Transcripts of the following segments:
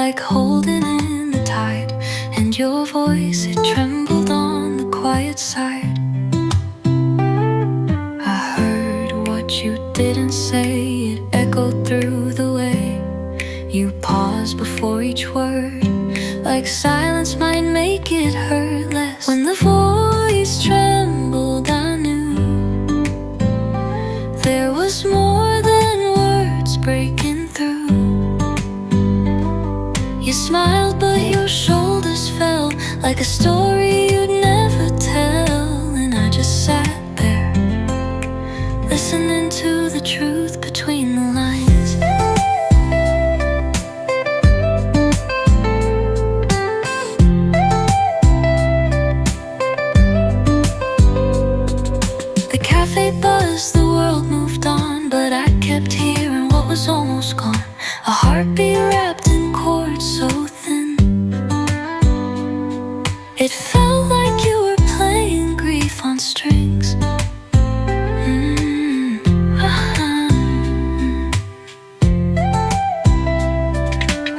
like holding in the tide, and your voice, it trembled on the quiet side. I heard what you didn't say, it echoed through the way you paused before each word, like silence might make it hurt less. When the voice trembled, I knew there was more than words breaking through. You smiled, but your shoulders felt like a story you'd never tell. And I just sat there, listening to the truth between the lines. The cafe buzzed, the world moved on, but I kept hearing what was almost gone. A heartbeat wrapped in chords so thin. It felt like you were playing grief on strings.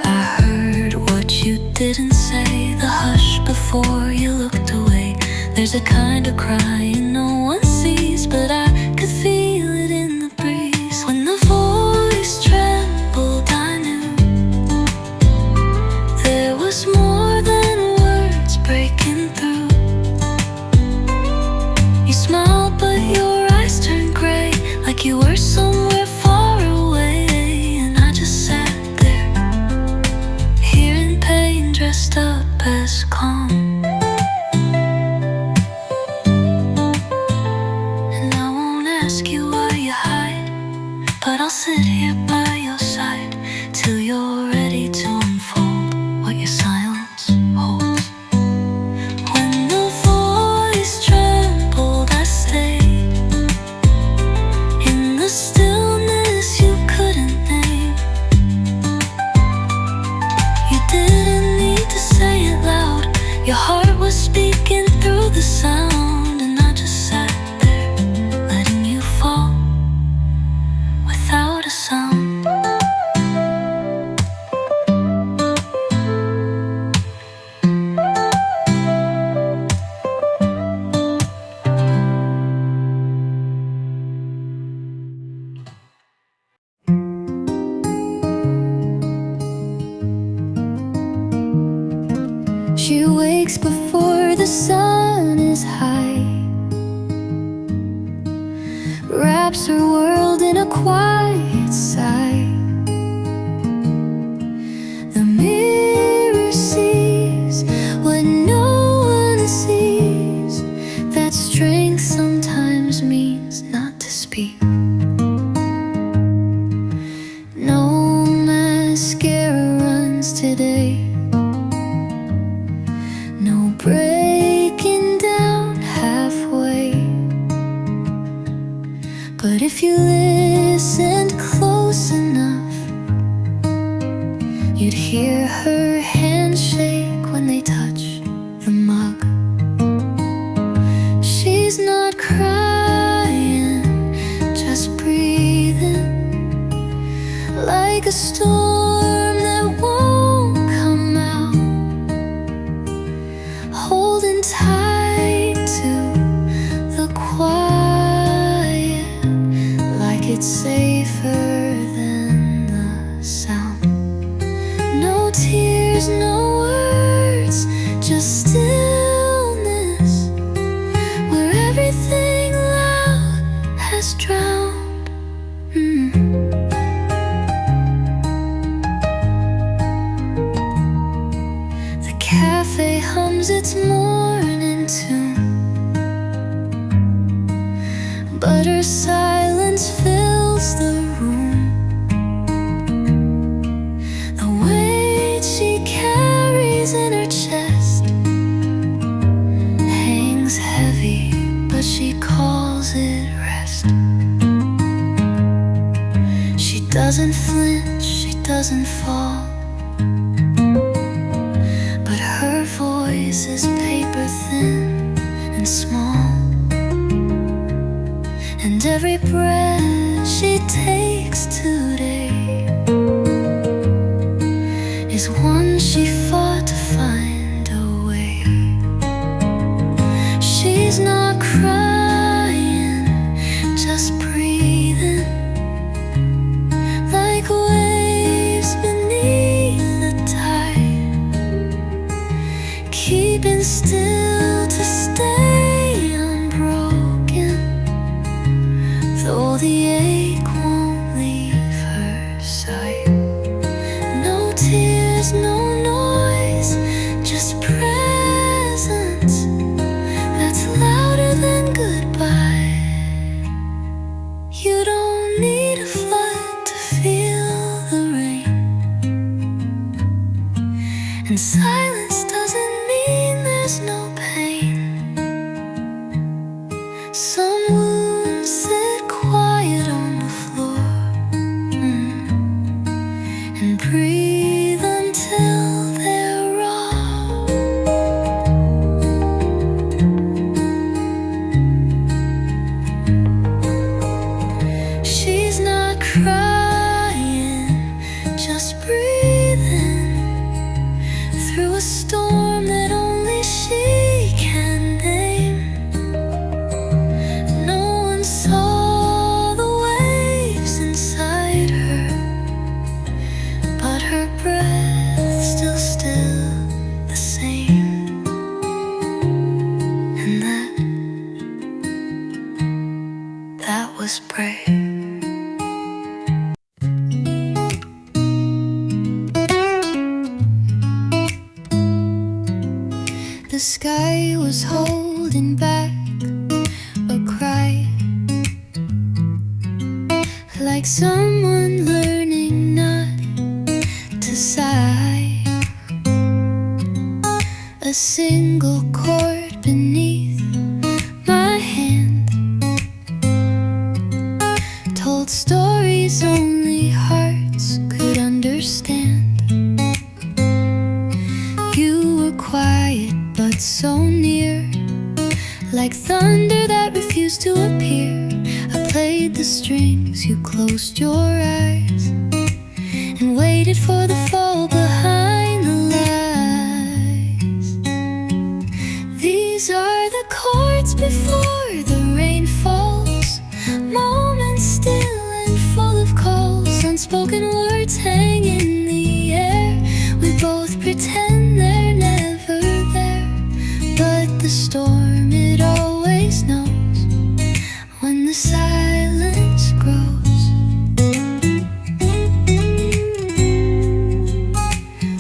I heard what you didn't say, the hush before you looked away. There's a kind of crying no one sees, but I could feel it in the breeze. When the voice trembled, I knew there was more than words breaking through. You smiled, but your eyes turned gray, like you were somewhere far away. And I just sat there, hearing pain dressed up as calm. And I won't ask you why you hide, but I'll sit here by your side till you're ready to unfold what your silence holds. When the voice trembled, I stayed in the stillness you couldn't name. You didn't need to say it loud, your heart was speaking through the sound. And I just sat there, letting you fall without a sound. She wakes before the sun is high, wraps her world in a quiet sigh. The mirror sees what no one sees, that strength sometimes means not to speak. No mascara runs today, no breaking down halfway. But if you listened close enough, you'd hear her hands shake when they touch the mug. She's not crying, just breathing, like a storm that won't come out, holding tight to the quiet, like it's safer than the sound. No tears, no words, just stillness, where everything loud has drowned. The cafe hums its morning tune, but her silence fills the room. The weight she carries in her chest hangs heavy, but she calls it rest. She doesn't flinch, she doesn't fall, but her voice is paper thin and small. And every breath she takes today is one she fought to find a way. She's not crying, just breathing like waves beneath the tide, keeping still to stay unbroken, though the ache won't leave her side. No tears, no noise, just presence that's louder than goodbye. You don't need a flood to feel the rain, and silence doesn't mean there's no pain. Some wounds sit quiet on the floor, and breathe until they're raw. She's not crying, just breathing through a storm that only she can name. No one saw the waves inside her, but her breath still the same. And that was brave. The sky was holding back a cry, like someone learning not to sigh. A single chord beneath my hand told stories only hearts could understand. You were quiet but so near, like thunder that refused to appear. I played the strings, you closed your eyes and waited for the fall behind the lies. These are the chords before the rain falls, moments still and full of calls, unspoken words hang in the air. We both pretend they're never there, but the storm, it always knows when the silence grows.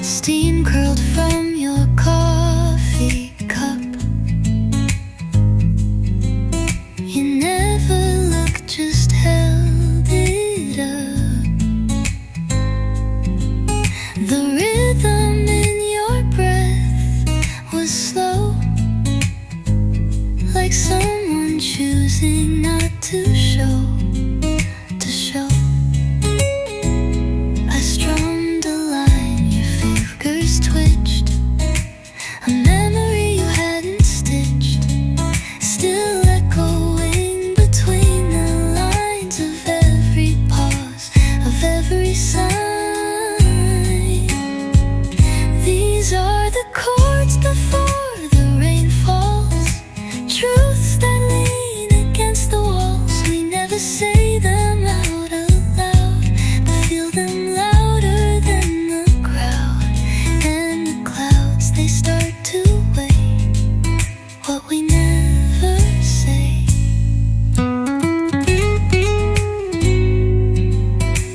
Steam curled from your coffee cup. You never looked, just held it up. The rhythm in your breath was slow, like someone choosing not to show. I strummed a line, your fingers twitched, a memory you hadn't stitched, still echoing between the lines of every pause, of every sign. These are the chords before the rain falls, truths that lean against the walls. We never say them out aloud, but feel them louder than the crowd. And the clouds, they start to weigh what we never say.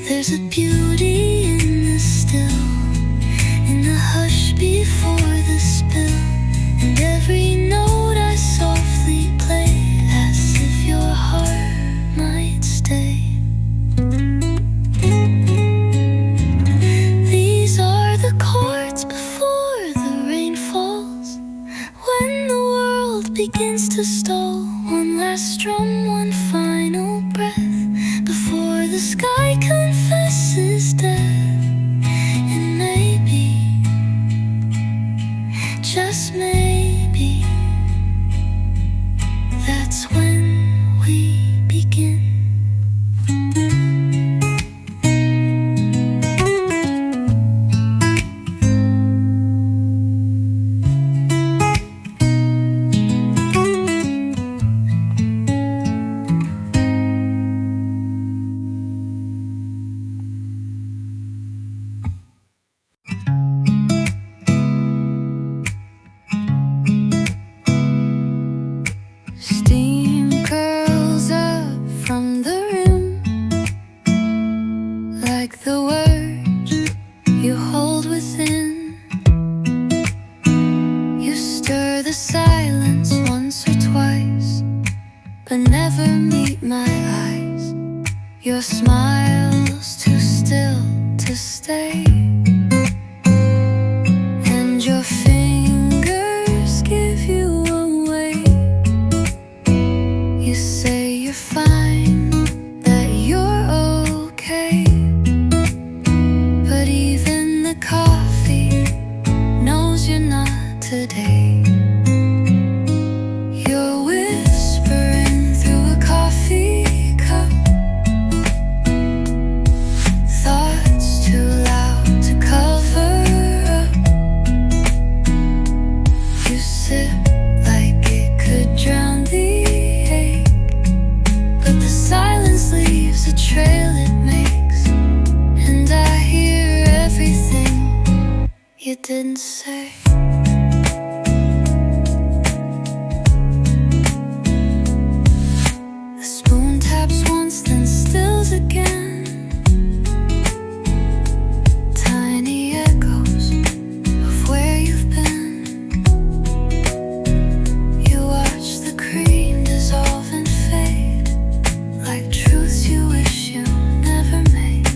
There's a beauty in the still, in the hush before the spill, and every note I softly play, as if your heart might stay. These are the chords before the rain falls, when the world begins to stall. One last strum, one final breath, before the sky confesses death. And maybe, just maybe, that's when we begin. like the words you hold within. You stir the silence once or twice, but never meet my eyes. Your smile's too still to stay, and your fingers give you away. You say you're fine, that you're okay, but even the coffee knows you're not today. You're whispering through a coffee cup, thoughts too loud to cover up. You sip like it could drown the ache, but the silence leaves a trail it makes, and I hear everything you didn't say. The spoon taps once, then stills again. Tiny echoes of where you've been. You watch the cream dissolve and fade, like truths you wish you never made.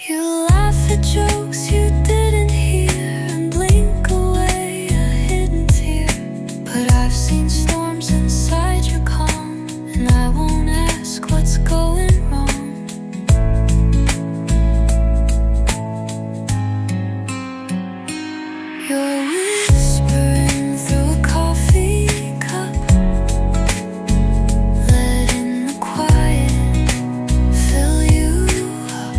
You laugh at jokes you didn't hear and blink away a hidden tear. But I've seen storms inside your calm, and I won't ask what's going wrong. You're whispering through a coffee cup, letting the quiet fill you up,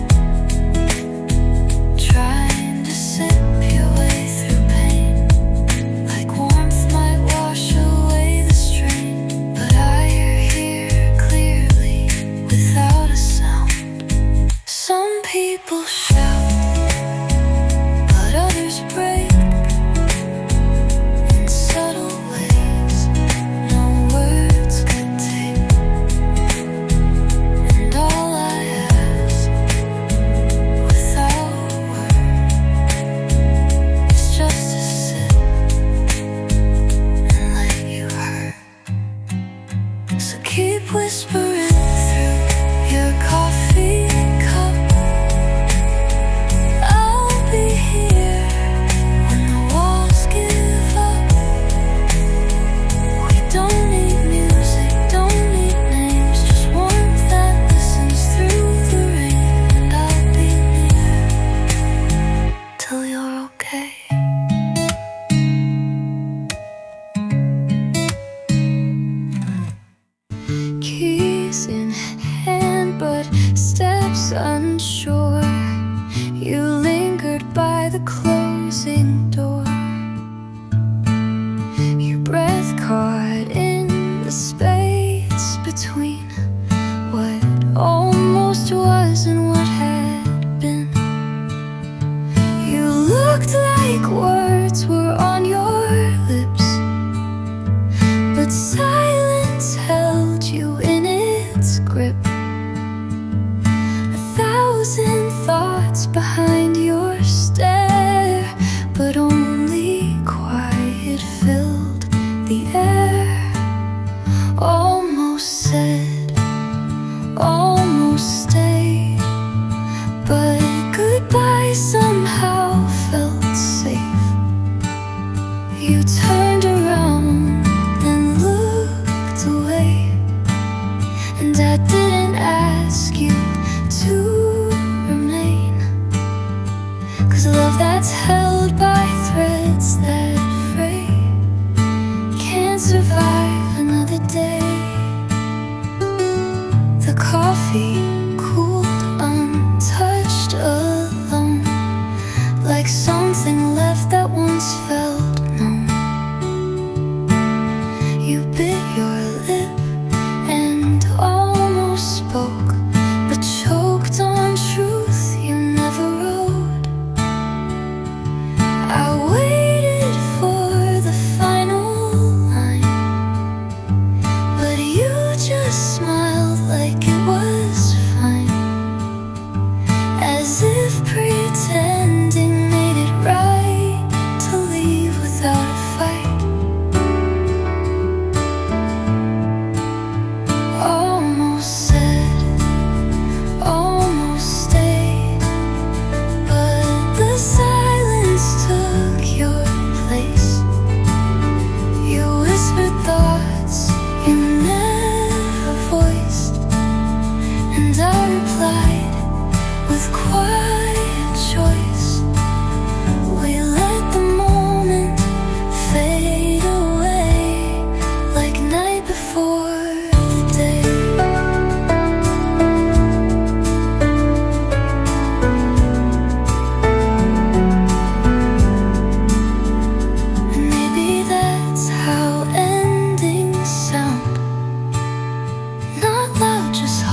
trying to sip your way through pain, like warmth might wash away the strain. But I hear clearly without a sound. Some people shout, but others break in subtle ways no words could take. And all I ask, without a word, is just to sit and let you hurt. So keep whispering through your coffee cup. I'll be here when the walls give up. We don't need music, don't need names, just warmth that listens through the rain. And I'll be near till you're okay. Keys in hand, but steps unsure. You lingered by the closing door, your breath caught in the space between what almost was and what had been. You looked like words were on your lips, but silence held you in its grip. 1,000 thoughts behind your stare, but only quiet filled the air. Almost said, almost stayed, but goodbye somehow felt safe. You turned around and looked away, and I didn't ask you to remain, 'cause love that's held by threads that fray can't survive another day. The coffee cooled, untouched, alone, like something left that once felt known. You bit your lip and almost spoke, but choked on truth you never wrote. I waited for the final line, but you just smiled like it was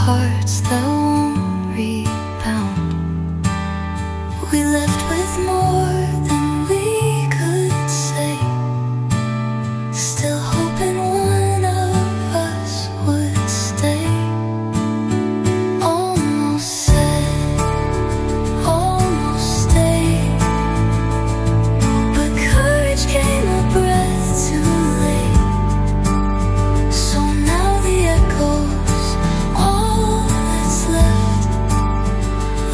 hearts that won't rebound. We left with more than we could say, still hoping one of us would stay. Almost said, almost stayed, but courage came a breath too late. So now the echoes, all that's left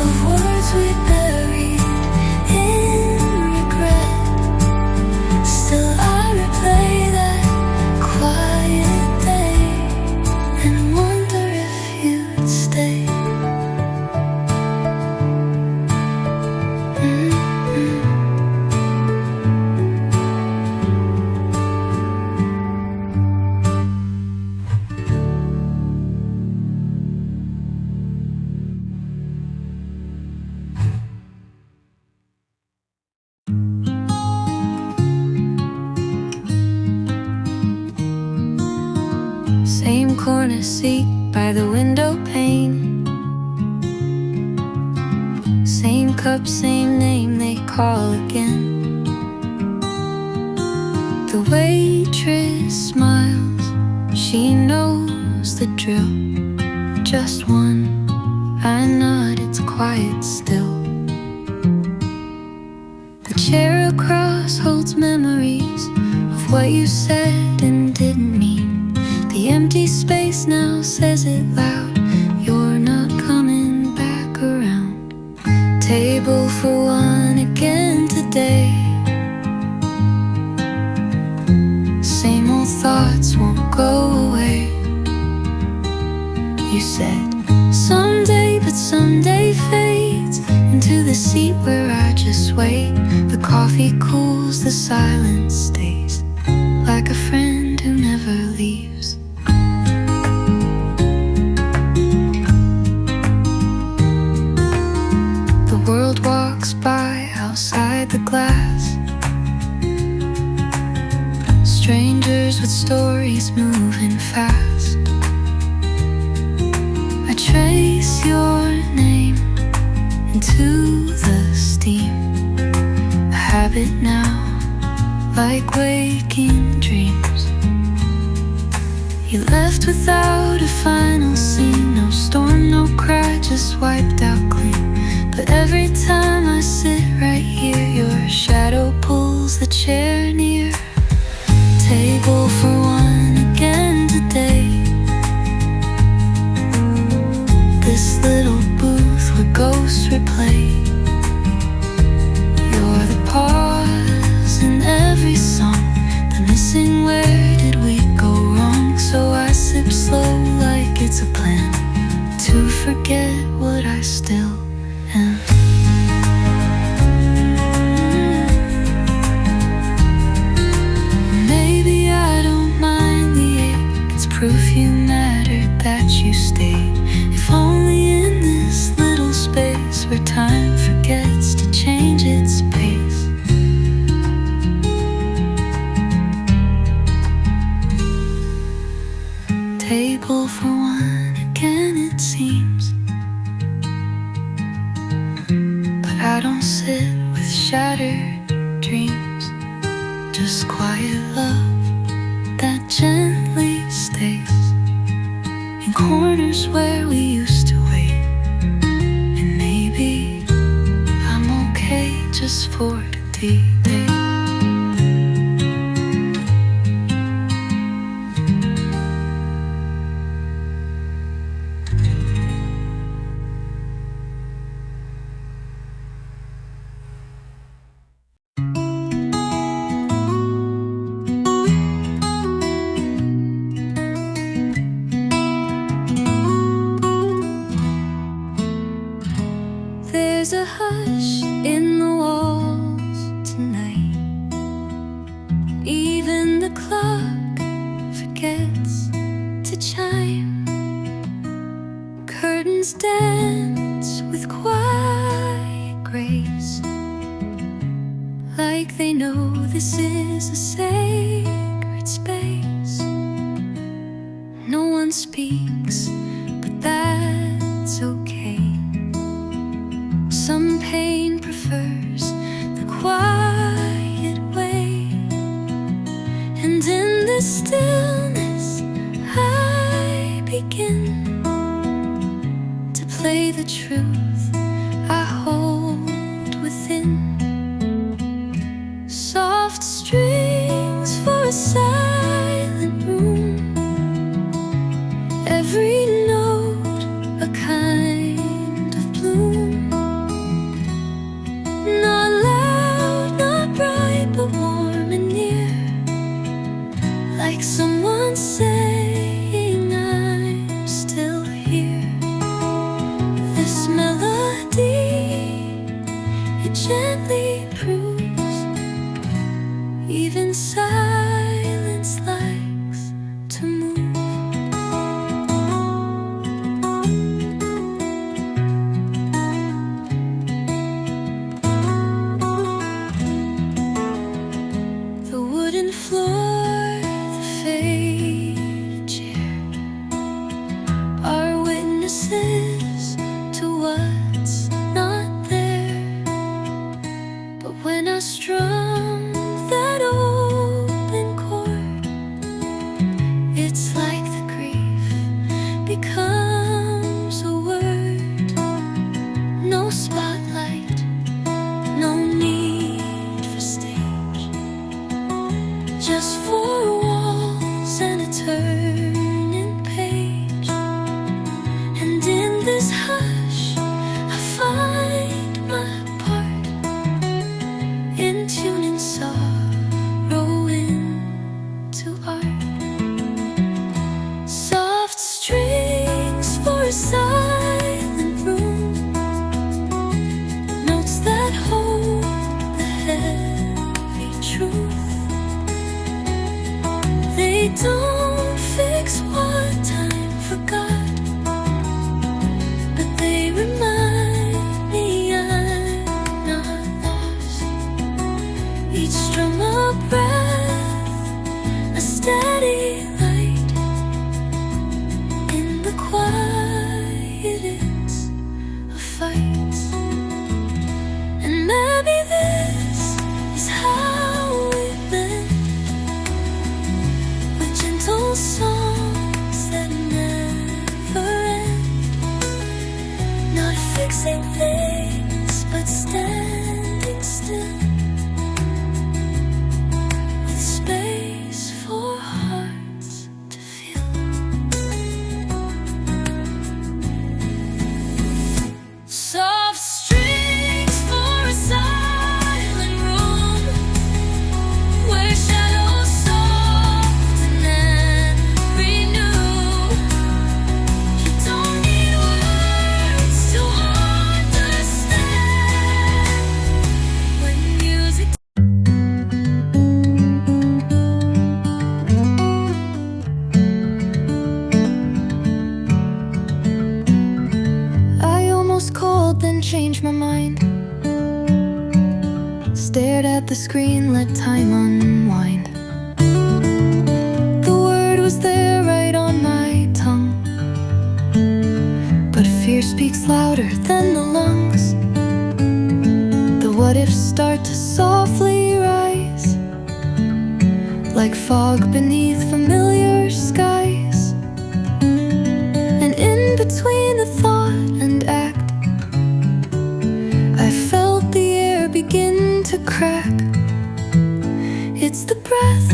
of words we buried in regret. Still I replay that quiet day and wonder if you'd stay. Same corner seat by the window pane, same cup, same name they call again. The waitress smiles, she knows the drill. Just one, I nod, it's quiet still. The chair across holds memories of what you said and didn't mean. The empty space now says it loud, you're not coming back around. Table for one again today. Same old thoughts won't go away. You said someday, but someday fades into the seat where I just wait. The coffee cools, the silence stays, like a friend who never leaves. The world walks by outside the glass, strangers with stories moving fast. I trace your name into the steam, a habit now, like waking dreams. You left without a final scene, no storm, no cry, just wiped out clean. But every time I sit right here, your shadow pulls the chair near. Table for one again today. This little booth where ghosts replay. You're the pause in every song, the missing where did we go wrong. So I sip slow like it's a plan to forget what I still am. Maybe I don't mind the ache, it's proof you mattered, that you stayed. If only in this little space where time forgets to change its pace. Table for one again it seems, but I don't sit with shattered dreams. Just quiet love that gently stays in corners where we used to wait. And maybe I'm okay just for today. There's a hush in the walls tonight. Even the clock forgets to chime. Curtains dance with quiet grace, like they know this is a sacred space. No one speaks, but that it's okay. Some pain prefers the quiet way, and in this stillness I begin to play the truth I hold within. Soft strings for a silent room, every note a kind of bloom. Not loud, not bright, but warm and near, like someone saying I'm still here. This melody, it gently proves even silence likes to move. The wooden floor, the faded chair are witnesses to what's not there. But when I strum that open chord, it's like the grief becomes a word. No spotlight, no need for stage, just four walls and a turning page. And in this hush I find my part, in tuning sorrow into art. Soft strings for a silent room, notes that hold the heavy truth. They don't fix what time forgot, but they remind me I'm not lost. Each strum a breath, a steady light. In the quiet it's a fight. And maybe this is how we've been, with gentle songs that never end. Not fixing things, but standing still, with space for hearts to feel. Soft strings for a silent room, where shadows soften and renew. You don't need words to understand when music. I almost called, then changed my mind. Stared at the screen, let time unwind. The word was there right on my tongue, but fear speaks louder than the lungs. The what ifs start to softly rise, like fog beneath familiar skies. And in between the thought and act, I felt the air begin to crack. It's the breath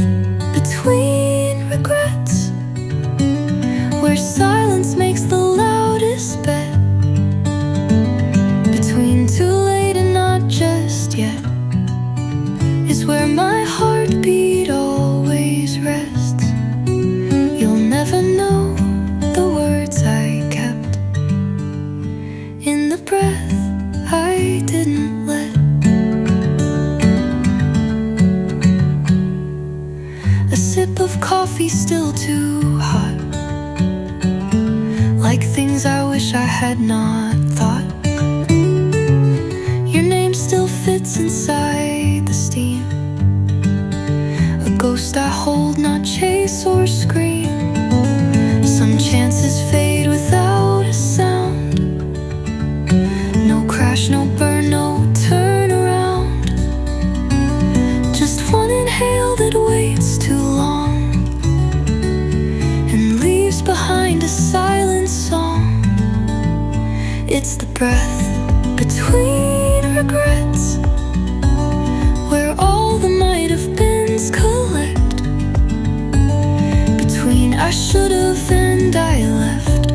between regrets, where silence makes the loudest bet. Between too late and not just yet is where my heartbeat always rests. You'll never know the words I kept in the breath I didn't let. A sip of coffee still too hot, like things I wish I had not thought. Your name still fits inside the steam, a ghost I hold, not chase or scream. Some chances fade without a sound, It's the breath between regrets, where all the might have beens collect. Between I should've and I left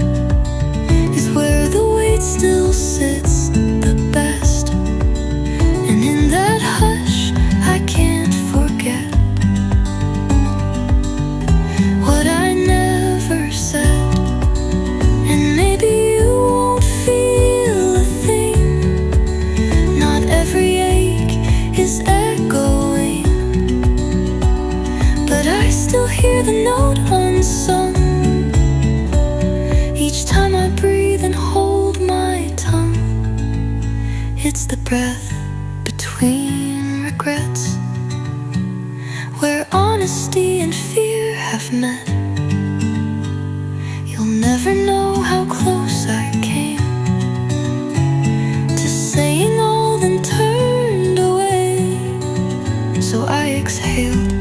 is where the weight still sits the best. And in that hush I can't forget what I never said. And maybe you won't feel a thing, not every ache is echoing, but I still hear the note unsung each time I breathe and hold my tongue. It's the breath between regrets, where honesty and fear have met. You'll never know how close I came to saying all, then turned away. So I exhaled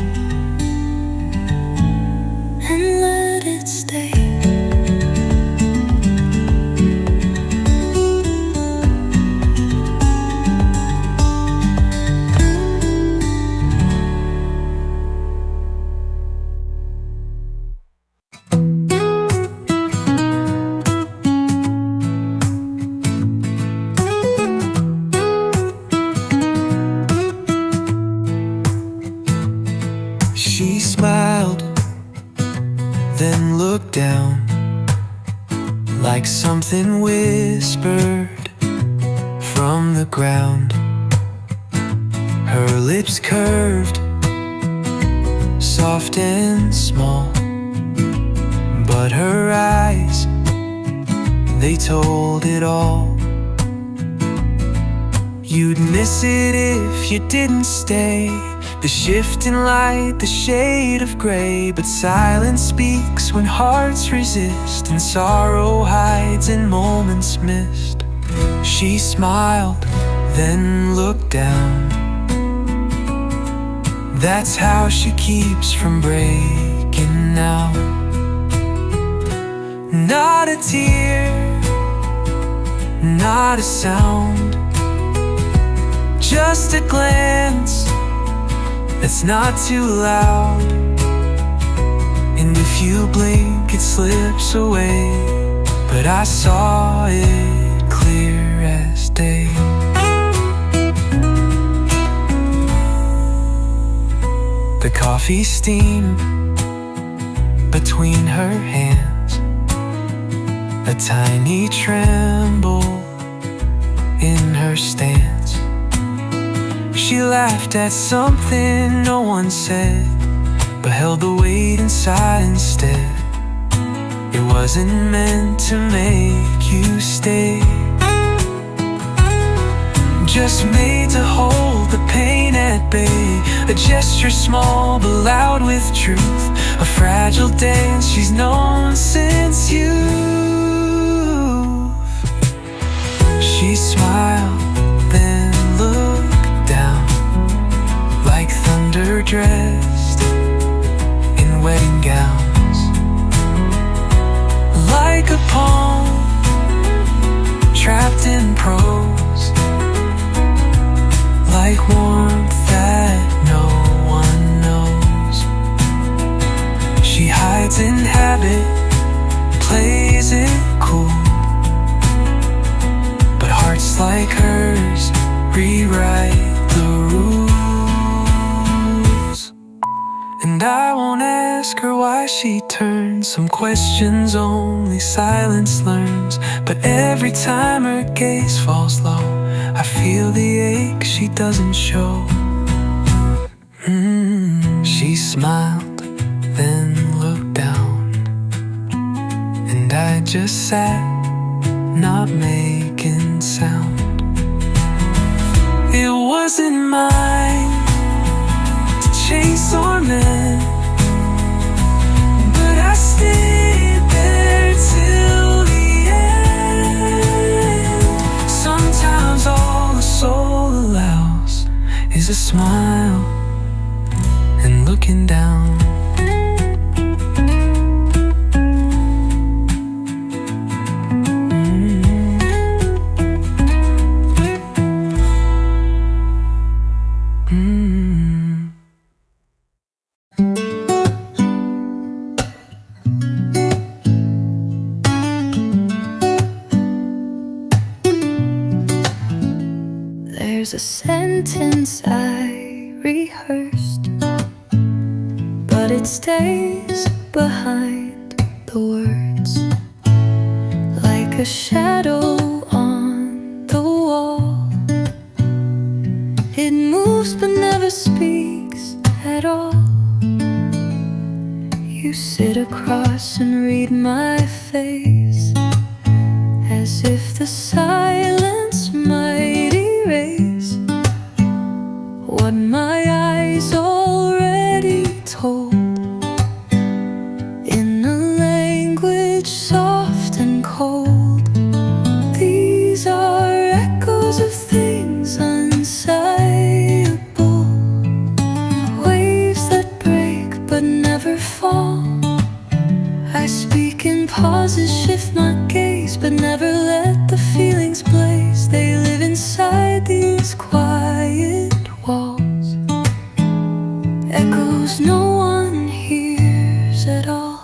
and let it stay. She smiled, then looked down, like something whispered from the ground. Her lips curved, soft and small, but her eyes, they told it all. You'd miss it if you didn't stay, the shift in light, the shade of gray. But silence speaks when hearts resist, and sorrow hides in moments missed. She smiled, then looked down. That's how she keeps from breaking now. Not a tear, not a sound, just a glance that's not too loud. And if you blink, it slips away, but I saw it clear as day. The coffee steamed between her hands, a tiny tremble in her stance. She laughed at something no one said, but held the weight inside instead. It wasn't meant to make you stay, just made to hold the pain at bay. A gesture small but loud with truth, a fragile dance she's known since youth. She smiled, then looked down, like thunder dressed in wedding gowns, like a poem trapped in prose, like warmth that no one knows. She hides in habit, plays it cool, but hearts like hers rewrite the rules. And I won't ask her why she turns, some questions only silence learns. But every time her gaze falls low, I feel the ache she doesn't show. She smiled, then looked down, and I just sat, not making sound. It wasn't mine to chase or mend, but I stayed there till the end. Sometimes all the soul allows is a smile and looking down. was a sentence I rehearsed, but it stays behind the words, like a shadow on the wall. It moves but never speaks at all. You sit across and read my face, as if the silence might erase what my eyes already told, in a language soft and cold. These are echoes of things unsayable, waves that break but never fall. I speak in pauses, shift my gaze, but never let the feelings blaze. They live inside these quiet walls, echoes no one hears at all.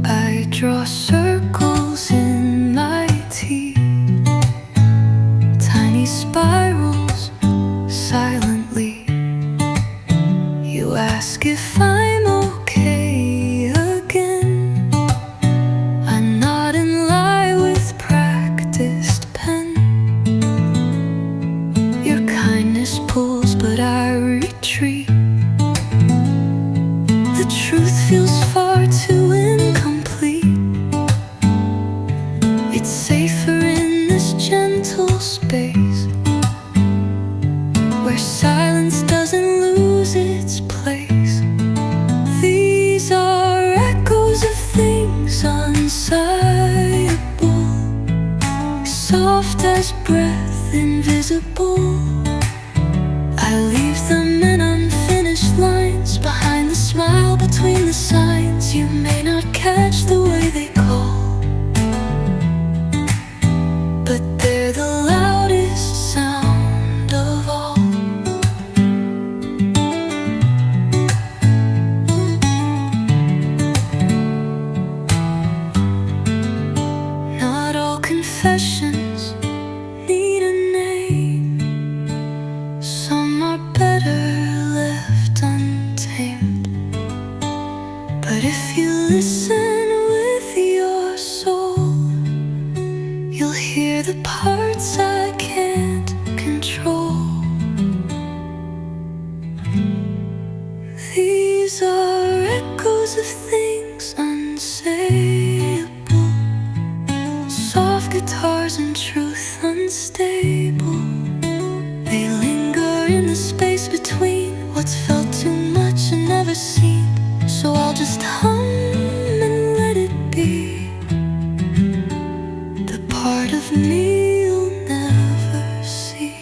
I draw circles in my tea, tiny spirals silently. You ask if I'm okay again. I nod and lie with practiced pen. Your kindness pulls, but I retreat. The truth feels far too incomplete. It's safer in this gentle space, where silence doesn't lose its place. These are echoes of things unsayable, soft as breath, invisible. I leave them in unfinished lines, behind the smile, between the signs. You may not catch the way they call, but they're the loudest sound of all. Not all confessions need a name. Some are better left untamed. But if you listen with your soul, you'll hear the parts I can't control. These are echoes of things unsayable, soft guitars and truth unstable. They linger in the space between what's felt too much and never seen. So I'll just hum and let it be, the part of me you'll never see.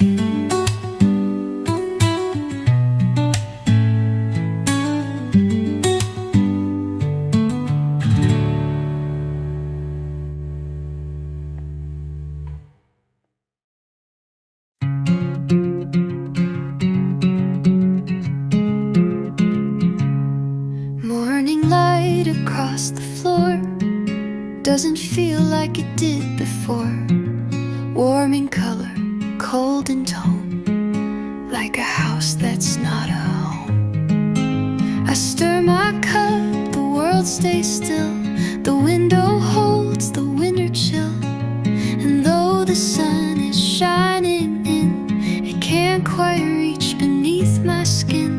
Morning light across the floor doesn't feel like it did before. Warm in color, cold in tone, like a house that's not a home. I stir my cup, the world stays still. The window holds the winter chill, and though the sun is shining in, it can't quite reach beneath my skin.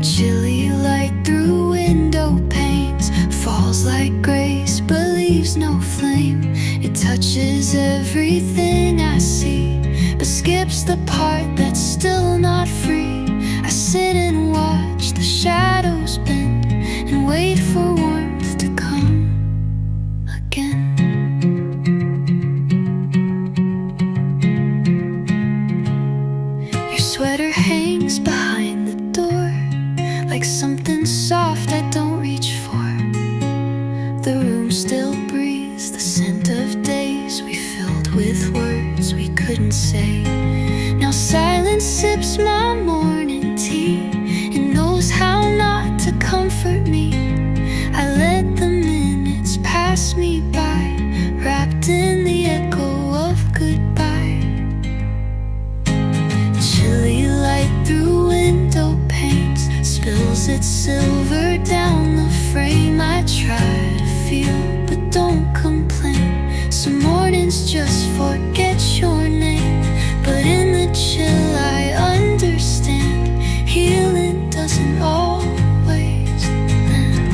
Chilly light through window panes falls like grace, but leaves no flame. It touches everything I see, but skips the part that's still not free. I sit and watch the shadows bend and wait for warmth to come again. Your sweater hangs behind the door, like something soft I don't reach for. The room still breathes the scent of days we filled with words we couldn't say. Now silence sips my morning tea and knows how not to comfort me. I let the minutes pass me by, try to feel, but don't complain. Some mornings just forget your name, but in the chill I understand. Healing doesn't always land.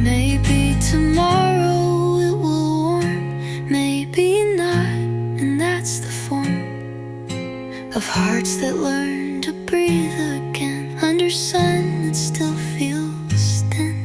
Maybe tomorrow it will warm, maybe not, and that's the form of hearts that learn to breathe again under sun that still feels thin.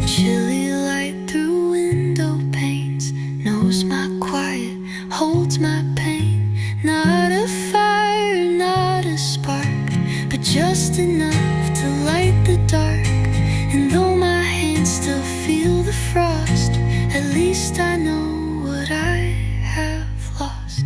Chilly light through window panes knows my quiet, holds my pain. Not a fire, not a spark, but just enough to light the dark. And though my hands still feel the frost, at least I know what I have lost.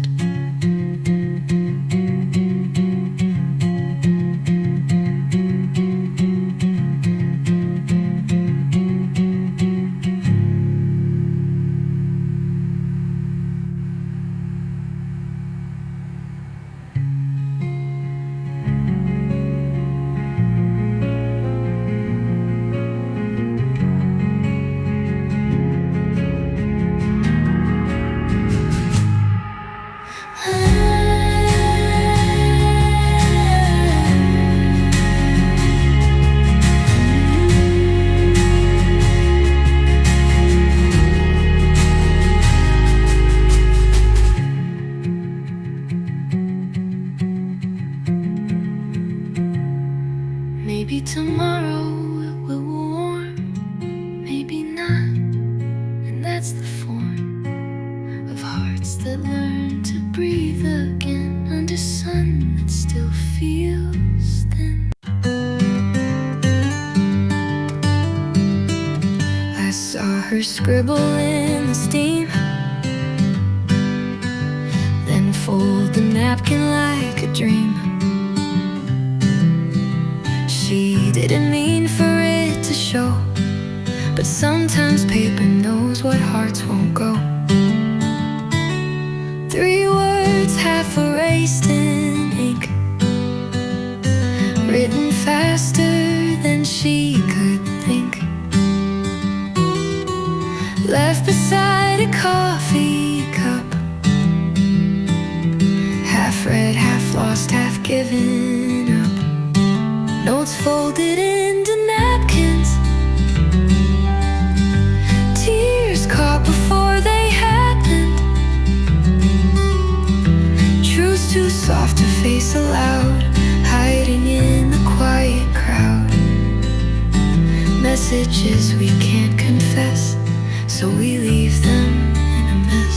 Maybe tomorrow it will warm, maybe not, and that's the form of hearts that learn to breathe again under sun that still feels thin. I saw her scribble in the steam, then fold the napkin like a dream. She didn't mean for it to show, but sometimes paper knows what hearts won't go. 3 words half erased in ink, written faster than she could think, left beside a coffee cup, half read, half lost, half given up. Notes folded into napkins, tears caught before they happened, truths too soft to face aloud, hiding in the quiet crowd. Messages we can't confess, so we leave them in a mess.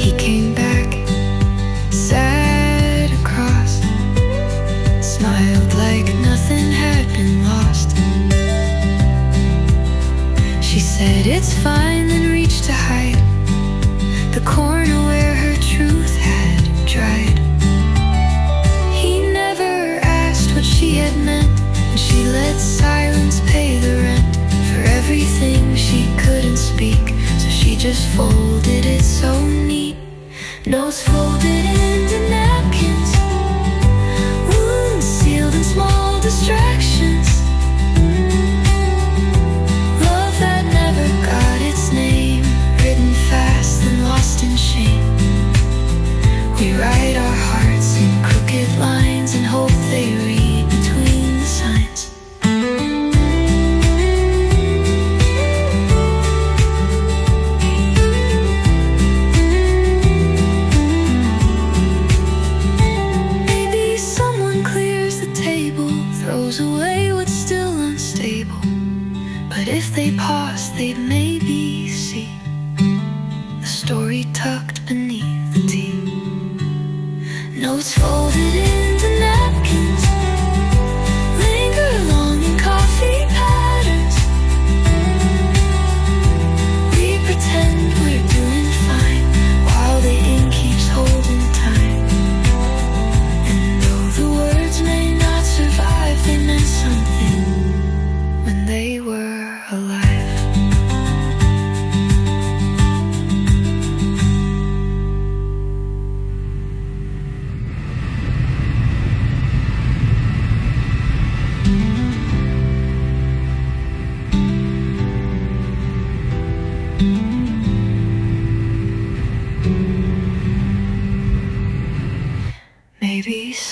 He came back, sat across, smiled like nothing had been lost. She said it's fine, then reached to hide the corner where her truth had dried. He never asked what she had meant, and she let silence pay the rent for everything she couldn't speak. So she just folded it so neat, notes folded into napkins, wounds sealed in small distractions, love that never got its name, written fast and lost in shame. We write our hearts in crooked lines and hope they read between the signs.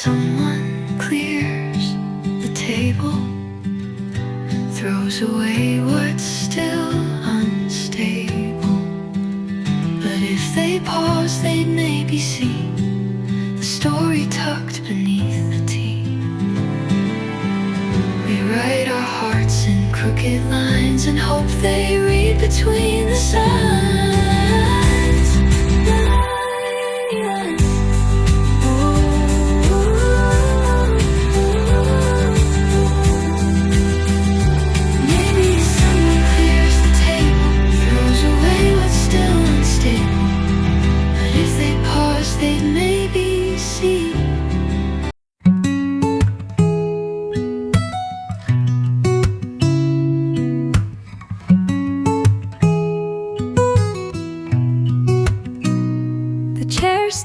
someone clears the table, throws away what's still unstable. But if they pause, they'd maybe see the story tucked beneath the tea. We write our hearts in crooked lines and hope they read between the signs.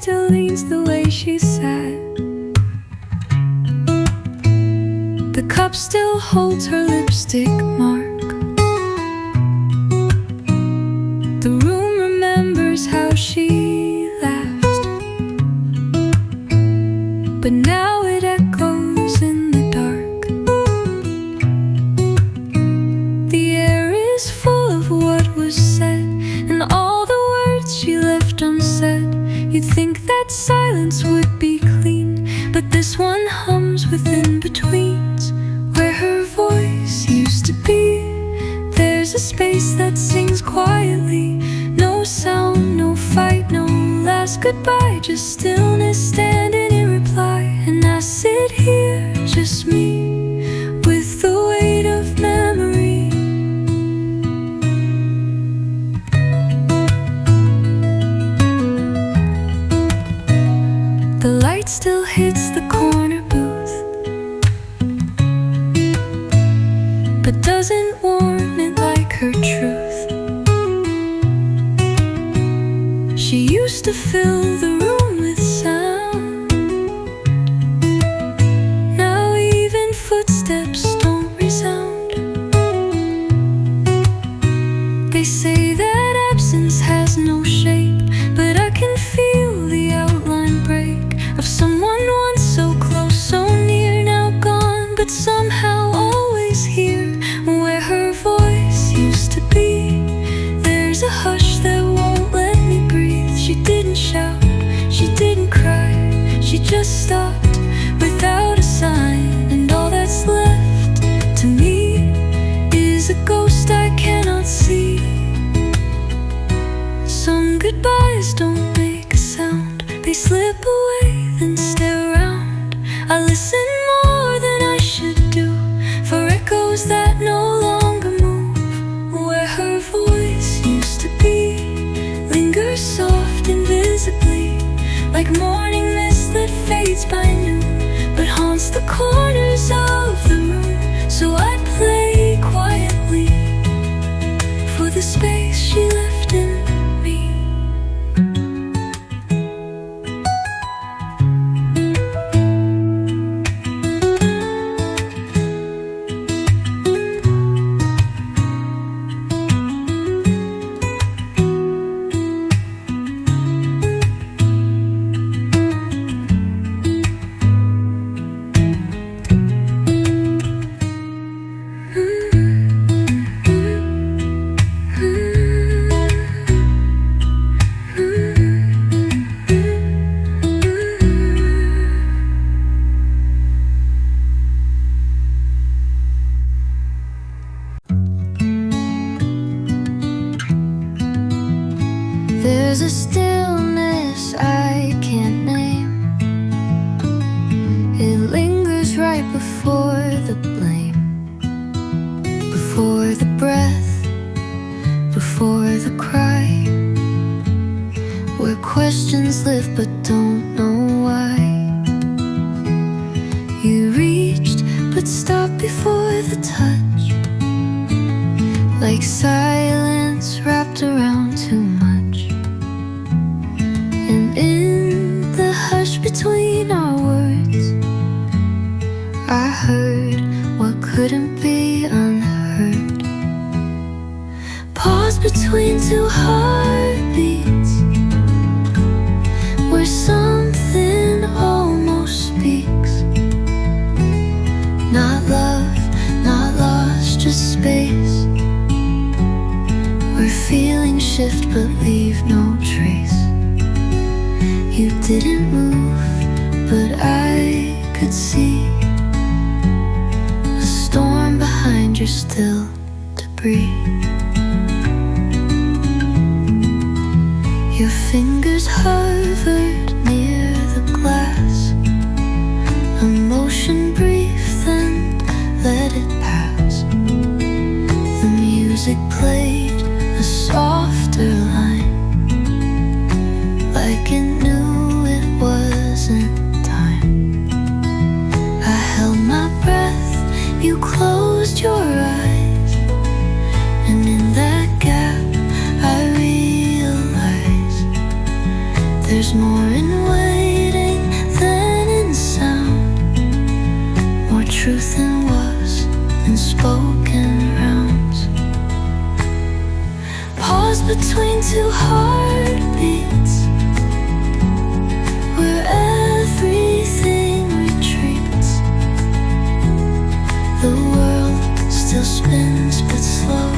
Still leans the way she sat. The cup still holds her lipstick mark. The room remembers how she laughed, but now it echoes in the dark. The air is full of what was said, and all the words she left unsaid. You'd think that silence would be clean, but this one hums with in-betweens. Where her voice used to be, there's a space that sings quietly. No sound, no fight, no last goodbye, just stillness standing in reply. And I sit here, just me, with the weight of memory. The light still hits the corner booth, but doesn't warm it like her truth. She used to fill the room with sound. Now even footsteps don't resound. They say that absence has no shape, but I can feel the outline break of someone once so close, so near, now gone, but somehow always here. Where her voice used to be, there's a hush that won't let me breathe. She didn't shout, she didn't cry, she just stopped without a sign. And all that's left to me is a ghost I cannot see. Some goodbyes don't make a sound, they slip away then stare around. I listen more than I should do for echoes that no longer move. Where her voice used to be lingers soft invisibly, like morning mist that fades by noon, but haunts the corners of the room. So I play quietly for the space she left in me. There's a stillness I can't name. It lingers right before the blame, before the breath, before the cry. Where questions live but don't know why. You reached but stopped before the touch, like silence wrapped around too much. And in the hush between our words, I heard what couldn't be unheard. Pause between two heartbeats, where something almost speaks. shift but leave no trace. You didn't move, but I could see a storm behind your still debris. Your fingers hovered near the glass, emotion brief then let it pass. The music played a softer line, like it knew it wasn't time. I held my breath, you closed your eyes, and in that gap I realized there's more in waiting than in sound, more truth in was in spoken rounds. Pause between two heartbeats, where everything retreats. The world still spins but slow,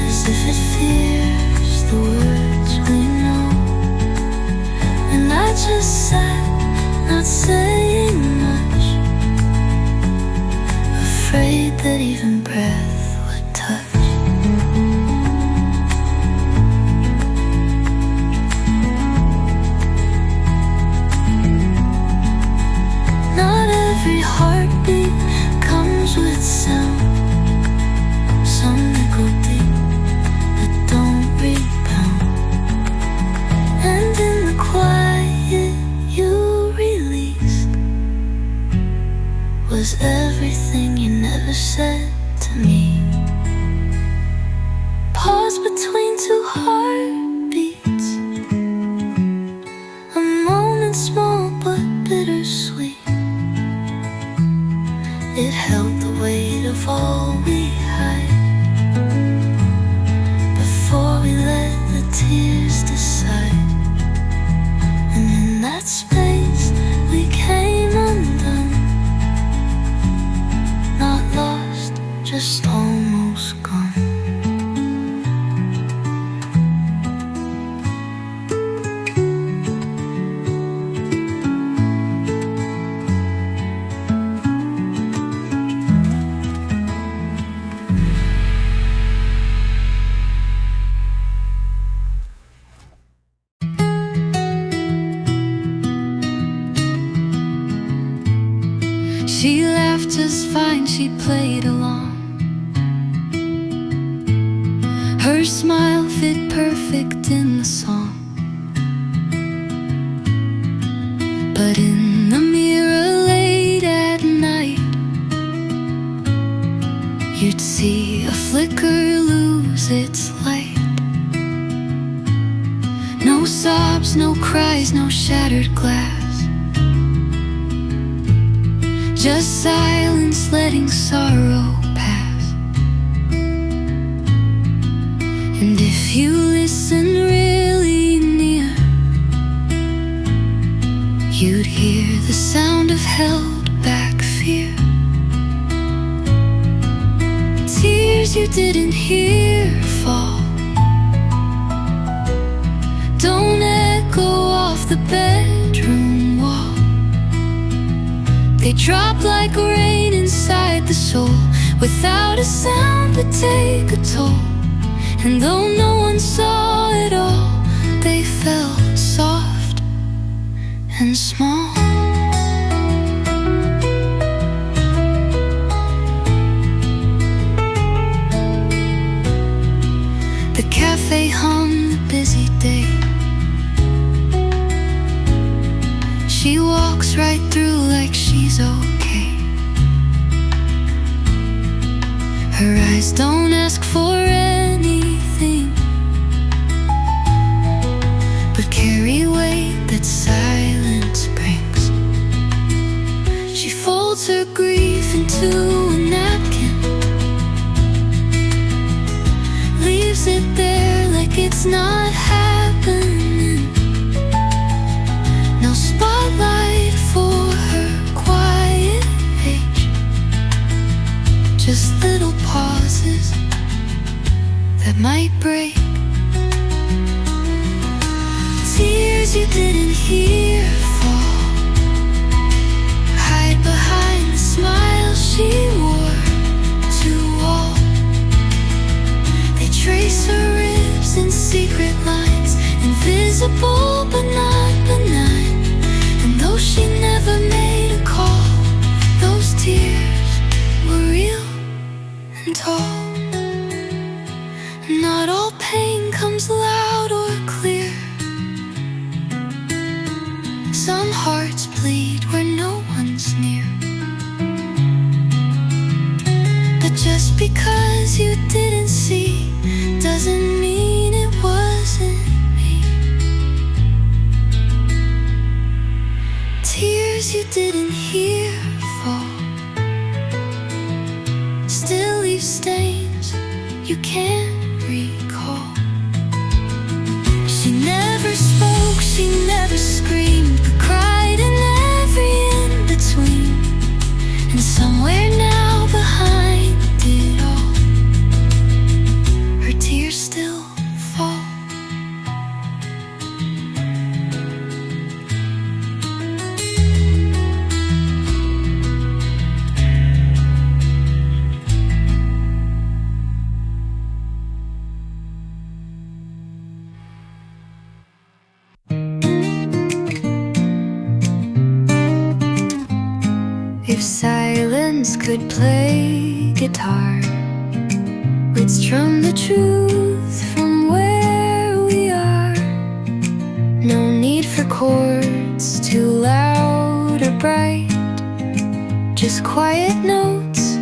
as if it fears the words we know. And I just sat, not saying much, afraid that even breath would touch. Not every heartbeat comes with sound. Some that go deep but don't rebound. And in the quiet you released was everything you never said to me. Pause between two heartbeats, a moment small but bittersweet. It held the weight of all we had before we let the tears decide. And in that space we came undone, not lost, just almost gone. She laughed just fine, she played along. Her smile fit perfect in the song. But in the mirror late at night, you'd see a flicker lose its light. No sobs, no cries, no shattered glass, just silence letting sorrow pass. And if you listen really near, you'd hear the sound of held back fear. Tears you didn't hear fall, don't echo off the bedroom wall. They drop like rain inside the soul, without a sound but take a toll. And though no one saw it all, they felt soft and small. The cafe hummed the busy day. She walks right through like she's okay. Her eyes don't ask for anything, but carry weight that silence brings. She folds her grief into a napkin, leaves it there like it's not happening. No spotlight for her quiet age, just little pauses that might break you didn't hear fall. Hide behind the smile she wore to all. They trace her ribs in secret lines, invisible but not benign. And though she never made a call, those tears were real and tall. Not all pain comes loud or clear. Some hearts bleed where no one's near. But just because you didn't see doesn't mean it wasn't me. Tears you didn't hear fall still leave stains you can't recall. She never spoke, she never screamed, but cried in every in-between. And somewhere now behind it all, her tears still fall. If silence could play guitar, we'd strum the truth from where we are. No need for chords too loud or bright, just quiet notes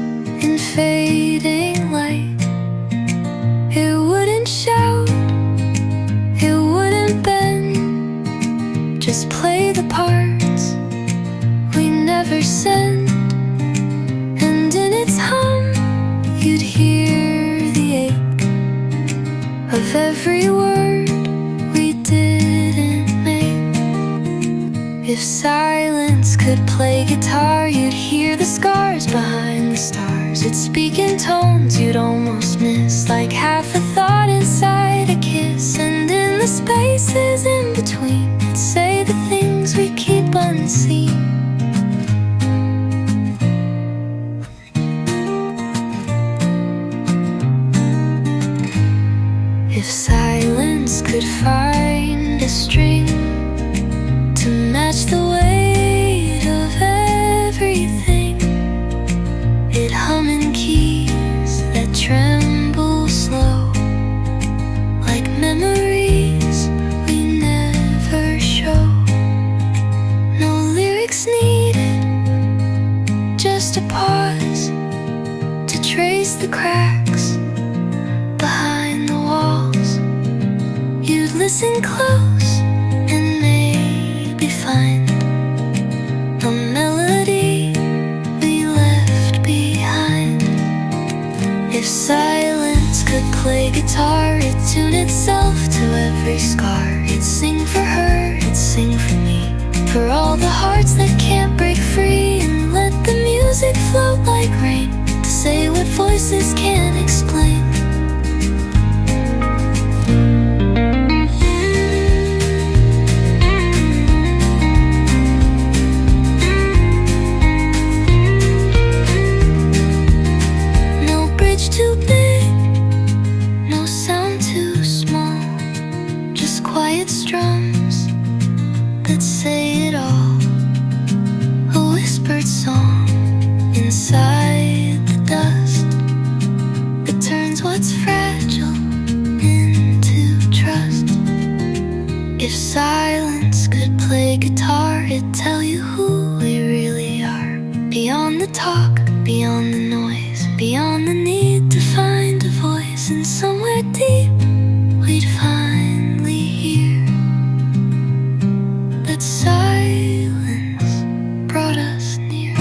and fading light. It wouldn't shout, it wouldn't bend, just play the parts we never send. And in its hum you'd hear the ache of every word we didn't make. If silence could play guitar, you'd hear the scars behind the stars. It'd speak in tones you'd almost miss, like half a thought inside a kiss. And in the spaces in between, it'd say the things we keep unseen. If silence could find a string to match the weight of everything, it'd hum in keys that tremble slow, like memories we never show. No lyrics needed, just a pause to trace the cracks behind the walls. You'd listen close and maybe find a melody we left behind. If silence could play guitar, it'd tune itself to every scar. It'd sing for her, it'd sing for me, for all the hearts that can't break free. And let the music float like rain to say what voices can't explain. Too big, no sound too small, just quiet strums that say it all. A whispered song inside the dust that turns what's fragile into trust. If silence could play guitar, it'd tell you who we really are. Beyond the talk, beyond the noise, beyond the need to find a voice. And somewhere deep we'd finally hear that silence brought us near.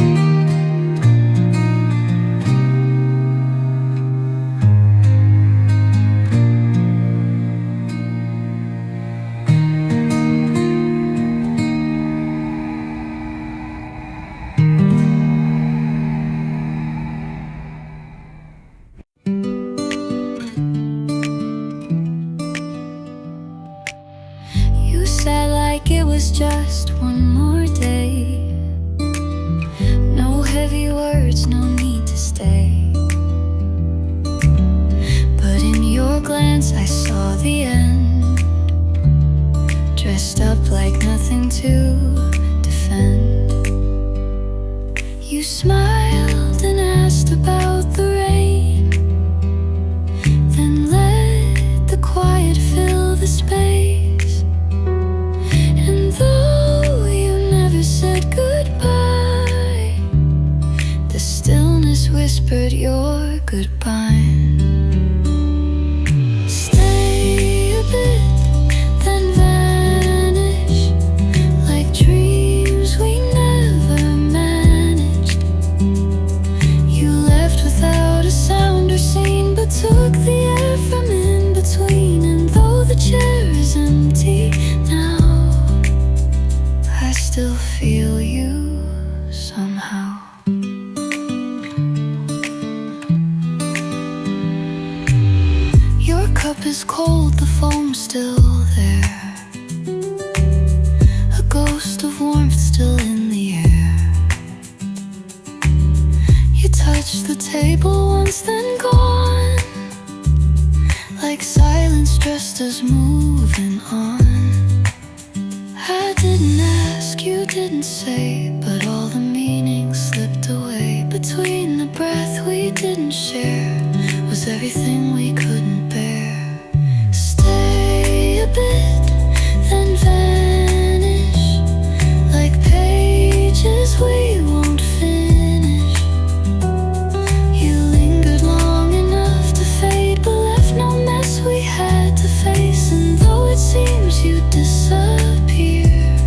like it was just one more day. No heavy words, no need to stay. But in your glance I saw the end, dressed up like nothing to defend. You smiled and asked about the rain, then let the quiet fill the space. And though you never said goodbye, the stillness whispered your goodbye. Stay a bit, then vanish, like dreams we never managed. You left without a sound or scene, but took the air from in between. And though the chair is empty now, I still feel you somehow. Your cup is cold, the foam's still there, a ghost of warmth still in the air. You touched the table once, then gone, like silence dressed as moving on. I didn't ask, you didn't say, but all the meaning slipped away. Between the breath we didn't share was everything we couldn't bear. Stay a bit, then vanish, like pages we won't finish. You lingered long enough to fade, but left no mess we had to face. And though it seems you disappear,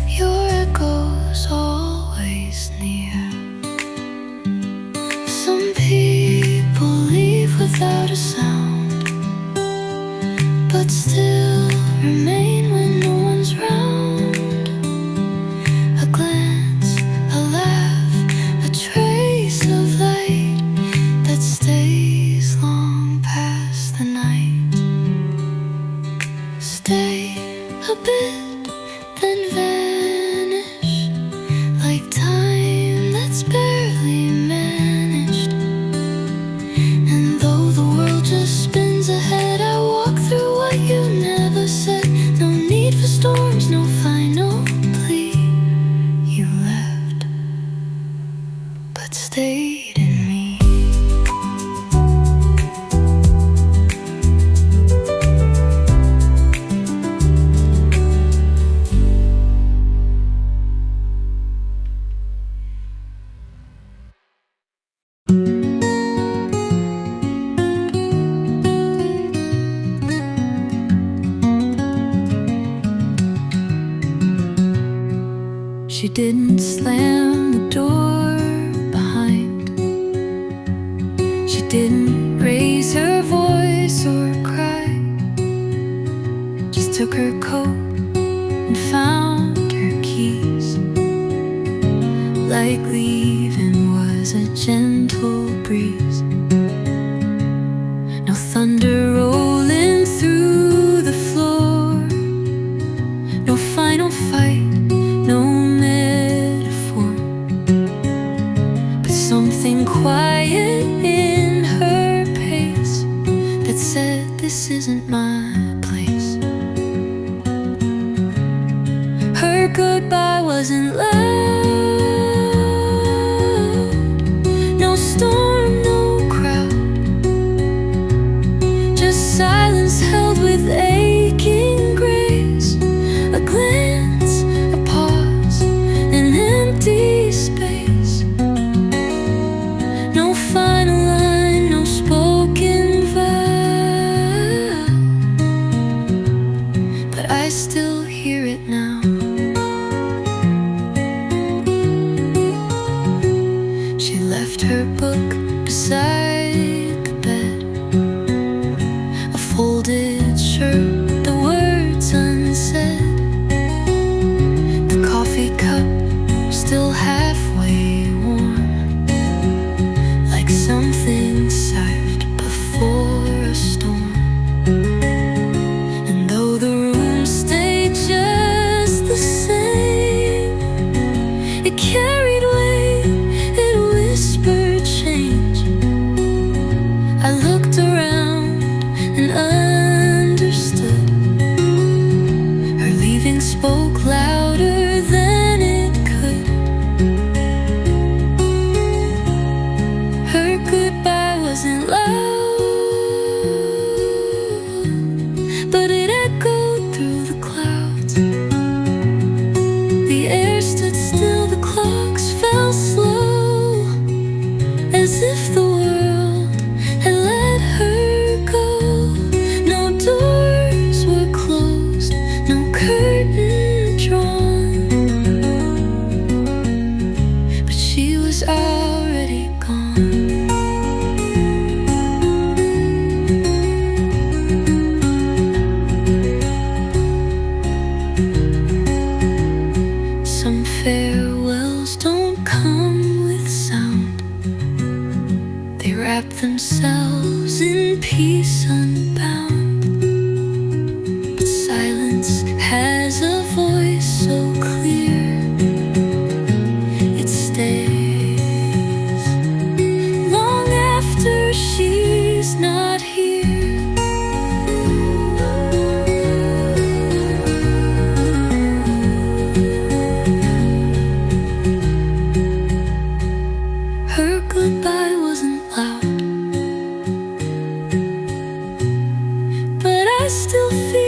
your echo's always near. Some people leave without a sound, but still remain when no one's round. A glance, a laugh, a trace of light that stays long past the night. Stay a bit, then vanish, like time that's barely managed. And though the world just spins ahead, I walk through what you never said. No need for storms, no final plea. You left, but stayed in me. She didn't slam the door behind. She didn't raise her voice or cry. Just took her coat and found her keys. Like leaving was a gentle breeze. No thunder rolling through the floor. No final fight, no metaphor, but something quiet in her pace that said, this isn't my place. Her goodbye wasn't loud, no storm, no crowd, just silence held with aching grace. A glance, a pause, an empty space. No final line, no spoken vow, but I still hear it now. She left her book beside the bed, a folded shirt, the words unsaid. The coffee cup still halfway warm, like something saved before a storm. And though the room stayed I still feel